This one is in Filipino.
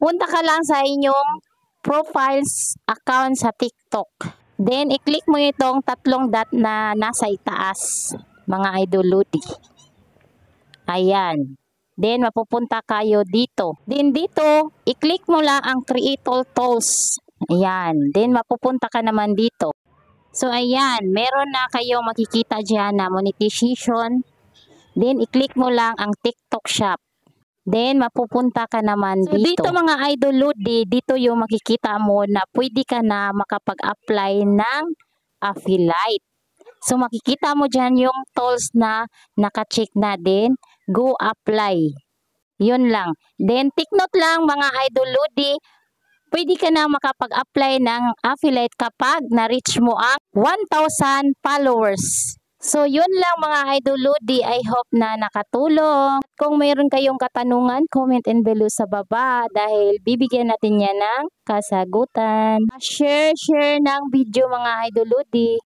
punta ka lang sa inyong profiles account sa TikTok. Then, i-click mo itong tatlong dot na nasa itaas, mga idol Lodi. Ayan. Then, mapupunta kayo dito. Then, dito, i-click mo lang ang Creator Tools. Ayan. Then, mapupunta ka naman dito. So, ayan, meron na kayo makikita dyan na monetization. Then, i-click mo lang ang TikTok Shop. Then, mapupunta ka naman dito. Dito mga idol Lodi, dito yung makikita mo na pwede ka na makapag-apply ng affiliate. So, makikita mo dyan yung tools na naka-check na din. Go apply. Yun lang. Then, take note lang mga idol Lodi, pwede ka na makapag-apply ng affiliate kapag na-reach mo ang 1,000 followers. So, yun lang mga idol Lodi. I hope na nakatulong. Kung mayroon kayong katanungan, comment and below sa baba dahil bibigyan natin yan ng kasagutan. Share ng video mga idol Lodi.